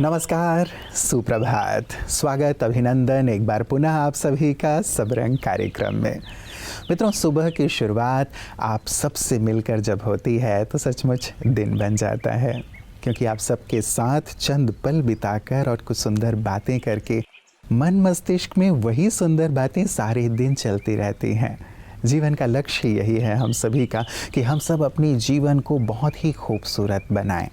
नमस्कार, सुप्रभात, स्वागत, अभिनंदन एक बार पुनः आप सभी का सबरंग कार्यक्रम में। मित्रों, सुबह की शुरुआत आप सबसे मिलकर जब होती है तो सचमुच दिन बन जाता है, क्योंकि आप सबके साथ चंद पल बिताकर और कुछ सुंदर बातें करके मन मस्तिष्क में वही सुंदर बातें सारे दिन चलती रहती हैं। जीवन का लक्ष्य यही है हम सभी का कि हम सब अपनी जीवन को बहुत ही खूबसूरत बनाएं,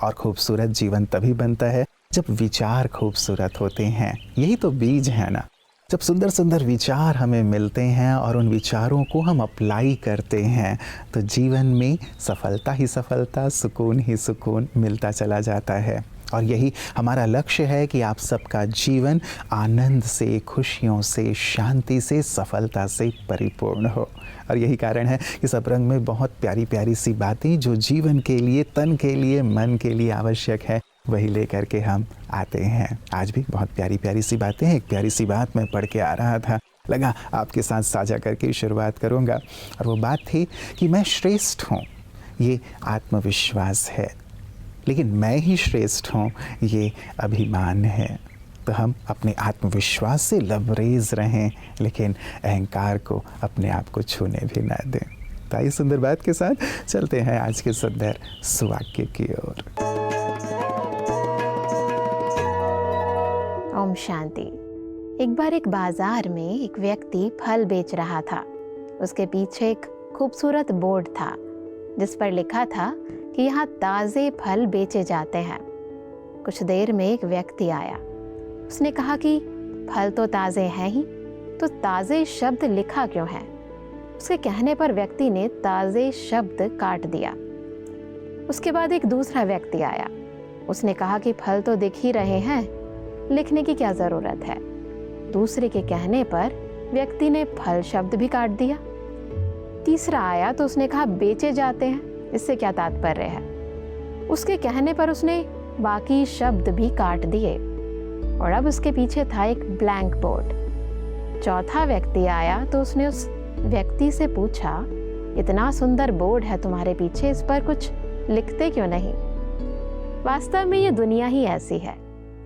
और खूबसूरत जीवन तभी बनता है जब विचार खूबसूरत होते हैं। यही तो बीज है ना। जब सुंदर सुंदर विचार हमें मिलते हैं और उन विचारों को हम अप्लाई करते हैं तो जीवन में सफलता ही सफलता, सुकून ही सुकून मिलता चला जाता है। और यही हमारा लक्ष्य है कि आप सबका जीवन आनंद से, खुशियों से, शांति से, सफलता से परिपूर्ण हो। और यही कारण है कि सबरंग में बहुत प्यारी प्यारी सी बातें जो जीवन के लिए, तन के लिए, मन के लिए आवश्यक है, वही लेकर के हम आते हैं। आज भी बहुत प्यारी प्यारी सी बातें हैं। एक प्यारी सी बात मैं पढ़ के आ रहा था, लगा आपके साथ साझा करके शुरुआत करूँगा। और वो बात थी कि मैं श्रेष्ठ हूँ, ये आत्मविश्वास है, लेकिन मैं ही श्रेष्ठ हूँ, ये अभिमान है। तो हम अपने आत्मविश्वास से लबरेज रहें, लेकिन अहंकार को अपने आप को छूने भी ना दें। तो आइए सुंदर बात के साथ चलते हैं आज के सुंदर सुवाक्य की ओर। ओम शांति। एक बार एक बाजार में एक व्यक्ति फल बेच रहा था। उसके पीछे एक खूबसूरत बोर्ड था जिस पर लिखा था कि यहाँ ताज़े फल बेचे जाते हैं। कुछ देर में एक व्यक्ति आया। उसने कहा कि फल तो ताज़े हैं ही, तो ताज़े शब्द लिखा क्यों है? उसके कहने पर व्यक्ति ने ताज़े शब्द काट दिया। उसके बाद एक दूसरा व्यक्ति आया। उसने कहा कि फल तो दिख ही रहे हैं, लिखने की क्या ज़रूरत है? दूसरे के कहने पर व्यक्ति ने फल शब्द भी काट दिया। तीसरा आया तो उसने कहा बेचे जाते हैं, इससे क्या तात्पर्य है? उसके कहने पर उसने बाकी शब्द भी काट दिए। और अब उसके पीछे था एक ब्लैंक बोर्ड। चौथा व्यक्ति आया तो उसने उस व्यक्ति से पूछा, इतना सुंदर बोर्ड है तुम्हारे पीछे, इस पर कुछ लिखते क्यों नहीं? वास्तव में ये दुनिया ही ऐसी है।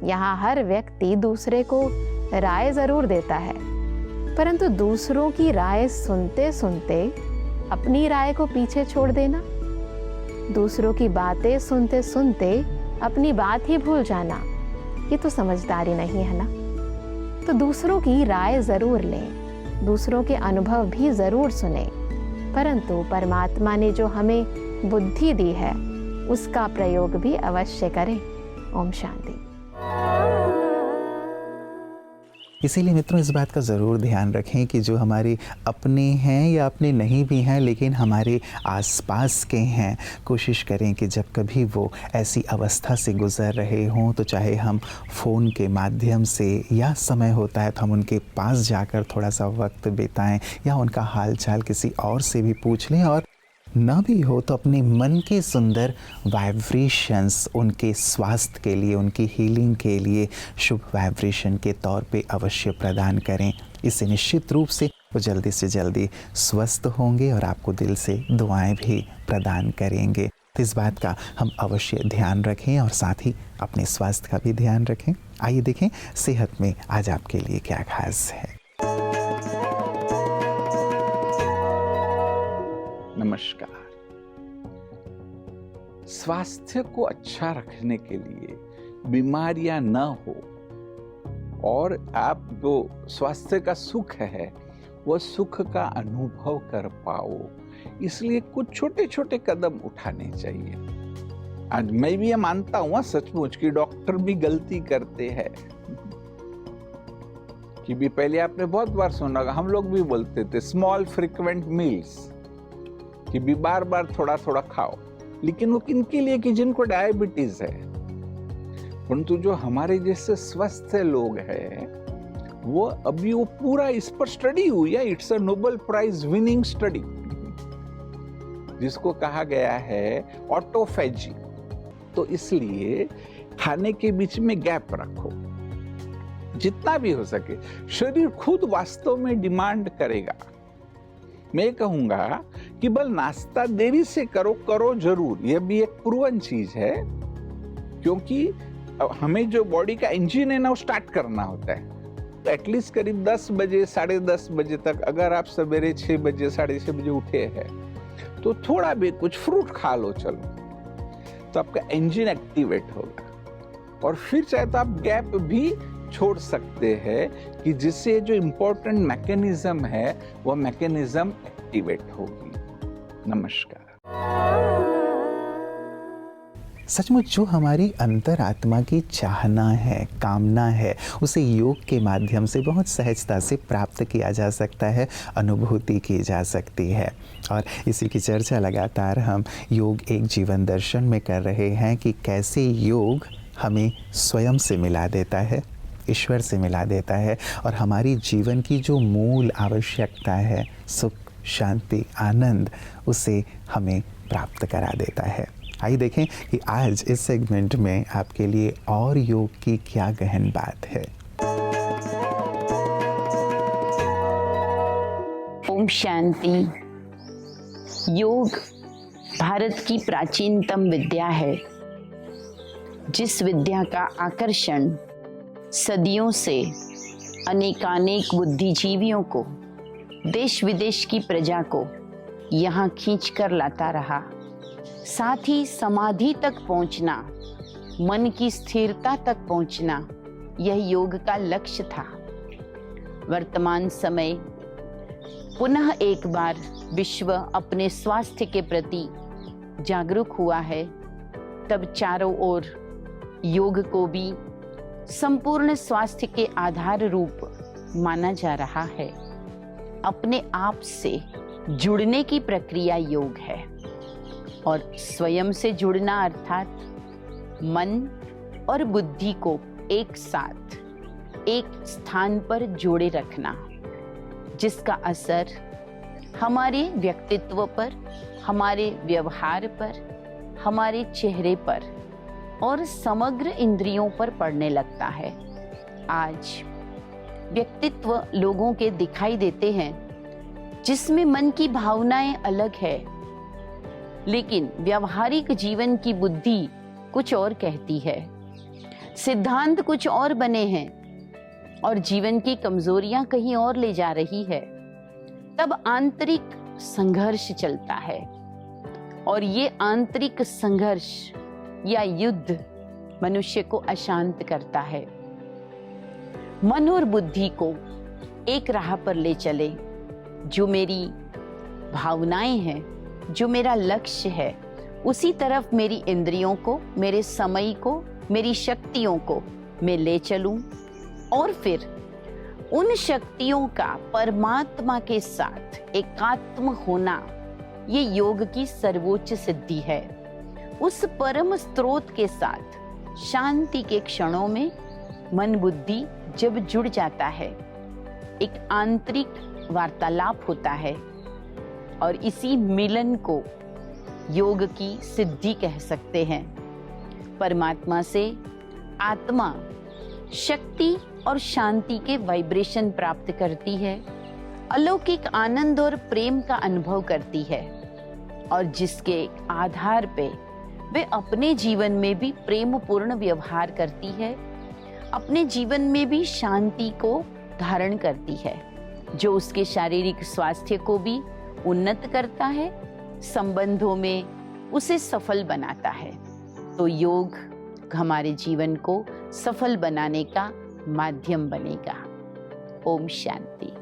यहाँ हर व्यक्ति दूसरे को राय जरूर देता है, परंतु दूसरों की राय सुनते सुनते अपनी राय को पीछे छोड़ देना, दूसरों की बातें सुनते सुनते अपनी बात ही भूल जाना, ये तो समझदारी नहीं है ना। तो दूसरों की राय जरूर लें, दूसरों के अनुभव भी जरूर सुने, परंतु परमात्मा ने जो हमें बुद्धि दी है उसका प्रयोग भी अवश्य करें। ओम शांति। इसीलिए मित्रों, इस बात का ज़रूर ध्यान रखें कि जो हमारे अपने हैं या अपने नहीं भी हैं लेकिन हमारे आसपास के हैं, कोशिश करें कि जब कभी वो ऐसी अवस्था से गुज़र रहे हों तो चाहे हम फ़ोन के माध्यम से या समय होता है तो हम उनके पास जाकर थोड़ा सा वक्त बिताएं, या उनका हाल चाल किसी और से भी पूछ लें, और न भी हो तो अपने मन के सुंदर वाइब्रेशंस उनके स्वास्थ्य के लिए, उनकी हीलिंग के लिए शुभ वाइब्रेशन के तौर पे अवश्य प्रदान करें। इससे निश्चित रूप से वो जल्दी से जल्दी स्वस्थ होंगे और आपको दिल से दुआएं भी प्रदान करेंगे। तो इस बात का हम अवश्य ध्यान रखें और साथ ही अपने स्वास्थ्य का भी ध्यान रखें। आइए देखें सेहत में आज आपके लिए क्या खास है। नमस्कार। स्वास्थ्य को अच्छा रखने के लिए बीमारियां न हो और आप जो स्वास्थ्य का सुख है वो सुख का अनुभव कर पाओ, इसलिए कुछ छोटे छोटे कदम उठाने चाहिए। आज मैं भी ये मानता हूँ सचमुच कि डॉक्टर भी गलती करते हैं। कि भी पहले आपने बहुत बार सुना होगा, हम लोग भी बोलते थे स्मॉल फ्रीक्वेंट मील्स, कि भी बार बार थोड़ा थोड़ा खाओ, लेकिन वो किन के लिए? कि जिनको डायबिटीज है। परंतु जो हमारे जैसे स्वस्थ लोग हैं वो अभी वो पूरा इस पर स्टडी हुई है, it's a Nobel prize winning study, जिसको कहा गया है ऑटोफेजी। तो इसलिए खाने के बीच में गैप रखो जितना भी हो सके। शरीर खुद वास्तव में डिमांड करेगा। मैं कहूंगा कि बल नाश्ता देरी से करो जरूर, यह भी एक प्रूवन चीज है, क्योंकि हमें जो बॉडी का इंजन है ना वो स्टार्ट करना होता है। तो एटलीस्ट करीब 10 बजे 10:30 बजे तक अगर आप सवेरे 6 बजे 6:30 बजे उठे हैं तो थोड़ा भी कुछ फ्रूट खा लो, चलो, तो आपका इंजन एक्टिवेट होगा। और फिर चाहे तो आप गैप भी छोड़ सकते हैं कि जिससे जो इम्पोर्टेंट मैकेनिज्म है वो मैकेनिज्म एक्टिवेट होगी। नमस्कार। सचमुच जो हमारी अंतरात्मा की चाहना है, कामना है, उसे योग के माध्यम से बहुत सहजता से प्राप्त किया जा सकता है, अनुभूति की जा सकती है। और इसी की चर्चा लगातार हम योग एक जीवन दर्शन में कर रहे हैं कि कैसे योग हमें स्वयं से मिला देता है, ईश्वर से मिला देता है और हमारी जीवन की जो मूल आवश्यकता है, सुख, शांति, आनंद, उसे हमें प्राप्त करा देता है। आइए देखें कि आज इस सेगमेंट में आपके लिए और योग की क्या गहन बात है। ओम शांति। योग भारत की प्राचीनतम विद्या है, जिस विद्या का आकर्षण सदियों से अनेकानेक बुद्धिजीवियों को, देश विदेश की प्रजा को यहाँ खींच कर लाता रहा। साथ ही समाधि तक पहुँचना, मन की स्थिरता तक पहुँचना, यह योग का लक्ष्य था। वर्तमान समय पुनः एक बार विश्व अपने स्वास्थ्य के प्रति जागरूक हुआ है, तब चारों ओर योग को भी संपूर्ण स्वास्थ्य के आधार रूप माना जा रहा है। अपने आप से जुड़ने की प्रक्रिया योग है और स्वयं से जुड़ना अर्थात मन और बुद्धि को एक साथ एक स्थान पर जोड़े रखना, जिसका असर हमारे व्यक्तित्व पर, हमारे व्यवहार पर, हमारे चेहरे पर और समग्र इंद्रियों पर पड़ने लगता है। आज व्यक्तित्व लोगों के दिखाई देते हैं जिसमें मन की भावनाएं अलग है, लेकिन व्यावहारिक जीवन की बुद्धि कुछ और कहती है, सिद्धांत कुछ और बने हैं और जीवन की कमजोरियां कहीं और ले जा रही है। तब आंतरिक संघर्ष चलता है और ये आंतरिक संघर्ष या युद्ध मनुष्य को अशांत करता है। मन और बुद्धि को एक राह पर ले चले, जो मेरी भावनाएं हैं, जो मेरा लक्ष्य है, उसी तरफ मेरी इंद्रियों को, मेरे समय को, मेरी शक्तियों को मैं ले चलूं और फिर उन शक्तियों का परमात्मा के साथ एकात्म होना, ये योग की सर्वोच्च सिद्धि है। उस परम स्रोत के साथ शांति के क्षणों में मन बुद्धि जब जुड़ जाता है, एक आंतरिक वार्तालाप होता है और इसी मिलन को योग की सिद्धि कह सकते हैं। परमात्मा से आत्मा शक्ति और शांति के वाइब्रेशन प्राप्त करती है, अलौकिक आनंद और प्रेम का अनुभव करती है और जिसके आधार पे वे अपने जीवन में भी प्रेम पूर्ण व्यवहार करती है, अपने जीवन में भी शांति को धारण करती है, जो उसके शारीरिक स्वास्थ्य को भी उन्नत करता है, संबंधों में उसे सफल बनाता है। तो योग हमारे जीवन को सफल बनाने का माध्यम बनेगा। ओम शांति।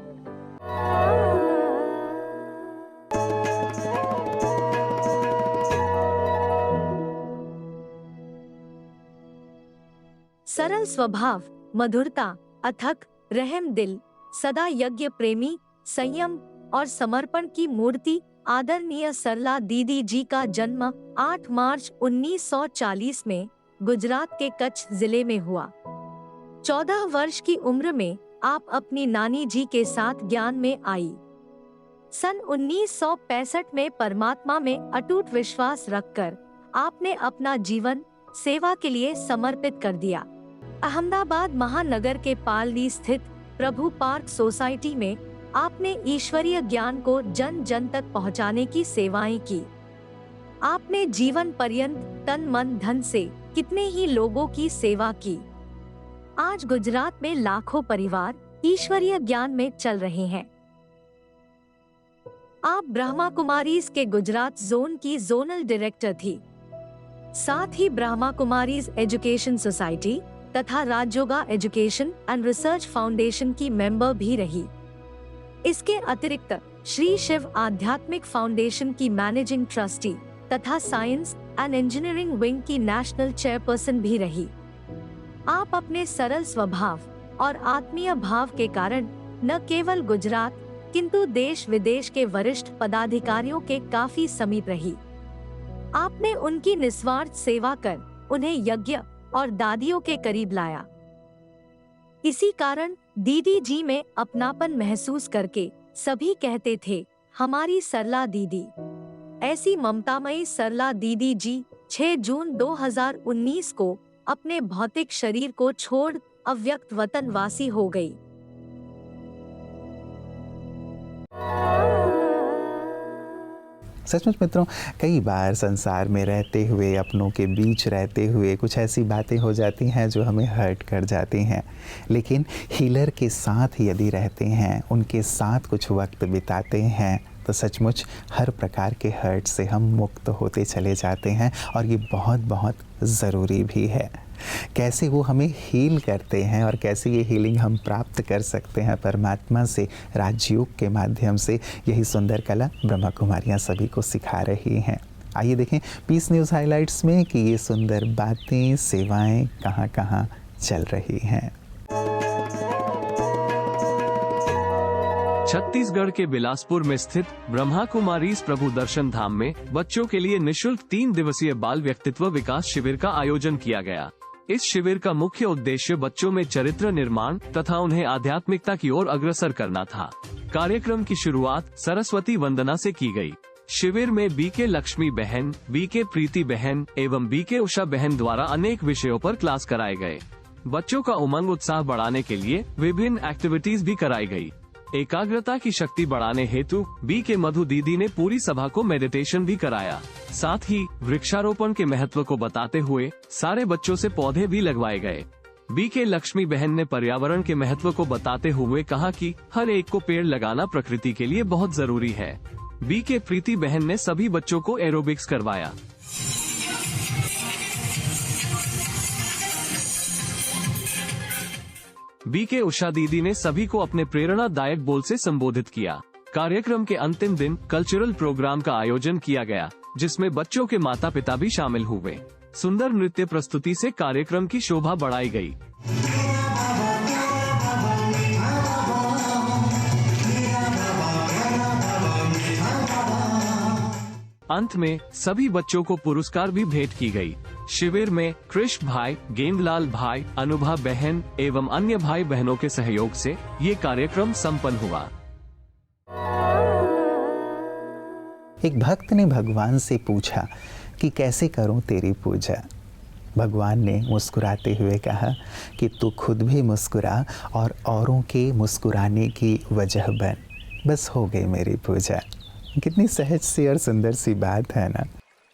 सरल स्वभाव, मधुरता, अथक रहम दिल, सदा यज्ञ प्रेमी, संयम और समर्पण की मूर्ति आदरणीय सरला दीदी जी का जन्म 8 मार्च 1940 में गुजरात के कच्छ जिले में हुआ। 14 वर्ष की उम्र में आप अपनी नानी जी के साथ ज्ञान में आई। सन 1965 में परमात्मा में अटूट विश्वास रखकर आपने अपना जीवन सेवा के लिए समर्पित कर दिया। अहमदाबाद महानगर के पालड़ी स्थित प्रभु पार्क सोसाइटी में आपने ईश्वरीय ज्ञान को जन जन तक पहुंचाने की सेवाएं की। आपने जीवन पर्यंत तन मन धन से कितने ही लोगों की सेवा की। आज गुजरात में लाखों परिवार ईश्वरीय ज्ञान में चल रहे हैं। आप ब्रह्मा कुमारीज के गुजरात जोन की जोनल डायरेक्टर थी। साथ ही ब्रह्मा कुमारीज एजुकेशन सोसाइटी तथा Rajyoga education and research foundation की मेंबर भी रही। इसके अतिरिक्त श्री शिव आध्यात्मिक फाउंडेशन की मैनेजिंग ट्रस्टी तथा साइंस एंड इंजीनियरिंग विंग की नेशनल चेयरपर्सन भी रही। आप अपने सरल स्वभाव और आत्मीय भाव के कारण न केवल गुजरात किंतु देश विदेश के वरिष्ठ पदाधिकारियों के काफी समीप रही। आपने उनकी निस्वार्थ सेवा कर उन्हें यज्ञ और दादियों के करीब लाया। इसी कारण दीदी जी में अपनापन महसूस करके सभी कहते थे, हमारी सरला दीदी। ऐसी ममतामयी सरला दीदी जी 6 जून 2019 को अपने भौतिक शरीर को छोड़ अव्यक्त वतन वासी हो गई। सचमुच मित्रों, कई बार संसार में रहते हुए, अपनों के बीच रहते हुए कुछ ऐसी बातें हो जाती हैं जो हमें हर्ट कर जाती हैं, लेकिन हीलर के साथ यदि रहते हैं, उनके साथ कुछ वक्त बिताते हैं तो सचमुच हर प्रकार के हर्ट से हम मुक्त होते चले जाते हैं। और ये बहुत बहुत ज़रूरी भी है। कैसे वो हमें हील करते हैं और कैसे ये हीलिंग हम प्राप्त कर सकते हैं परमात्मा से, राजयोग के माध्यम से, यही सुंदर कला ब्रह्मा कुमारियाँ सभी को सिखा रही हैं। आइए देखें पीस न्यूज़ हाइलाइट्स में कि ये सुंदर बातें, सेवाएं कहाँ कहाँ चल रही हैं। छत्तीसगढ़ के बिलासपुर में स्थित ब्रह्मा कुमारीज प्रभु दर्शन धाम में बच्चों के लिए निशुल्क 3 दिवसीय बाल व्यक्तित्व विकास शिविर का आयोजन किया गया। इस शिविर का मुख्य उद्देश्य बच्चों में चरित्र निर्माण तथा उन्हें आध्यात्मिकता की ओर अग्रसर करना था। कार्यक्रम की शुरुआत सरस्वती वंदना से की गई। शिविर में बीके लक्ष्मी बहन, बीके प्रीति बहन एवं बीके उषा बहन द्वारा अनेक विषयों पर क्लास कराए गए। बच्चों का उमंग उत्साह बढ़ाने के लिए विभिन्न एक्टिविटीज भी कराई गई। एकाग्रता की शक्ति बढ़ाने हेतु बीके मधु दीदी ने पूरी सभा को मेडिटेशन भी कराया। साथ ही वृक्षारोपण के महत्व को बताते हुए सारे बच्चों से पौधे भी लगवाए गए। बीके लक्ष्मी बहन ने पर्यावरण के महत्व को बताते हुए कहा कि हर एक को पेड़ लगाना प्रकृति के लिए बहुत जरूरी है। बीके प्रीति बहन ने सभी बच्चों को एरोबिक्स करवाया। बीके उषा दीदी ने सभी को अपने प्रेरणादायक बोल से संबोधित किया। कार्यक्रम के अंतिम दिन कल्चरल प्रोग्राम का आयोजन किया गया, जिसमें बच्चों के माता पिता भी शामिल हुए। सुंदर नृत्य प्रस्तुति से कार्यक्रम की शोभा बढ़ाई गई। अंत में सभी बच्चों को पुरस्कार भी भेंट की गई। शिविर में कृष्ण भाई, गेंदलाल भाई, अनुभा बहन एवं अन्य भाई बहनों के सहयोग से ये कार्यक्रम संपन्न हुआ। एक भक्त ने भगवान से पूछा कि कैसे करूं तेरी पूजा। भगवान ने मुस्कुराते हुए कहा कि तू खुद भी मुस्कुरा और औरों के मुस्कुराने की वजह बन, बस हो गई मेरी पूजा। कितनी सहज सी और सुंदर सी बात है ना।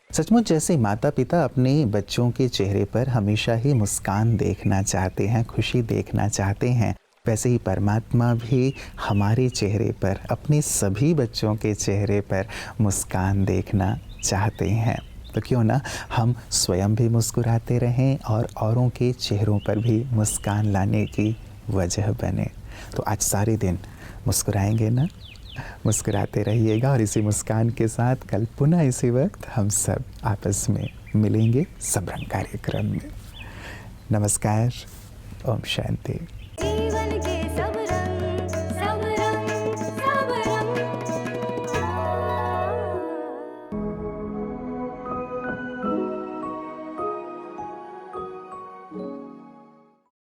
सचमुच जैसे माता पिता अपने बच्चों के चेहरे पर हमेशा ही मुस्कान देखना चाहते हैं, खुशी देखना चाहते हैं, वैसे ही परमात्मा भी हमारे चेहरे पर, अपने सभी बच्चों के चेहरे पर मुस्कान देखना चाहते हैं। तो क्यों ना हम स्वयं भी मुस्कुराते रहें और औरों के चेहरों पर भी मुस्कान लाने की वजह बने। तो आज सारे दिन मुस्कुराएंगे ना, मुस्कुराते रहिएगा। और इसी मुस्कान के साथ कल पुनः इसी वक्त हम सब आपस में मिलेंगे सबरंग कार्यक्रम में। नमस्कार, ओम शांति।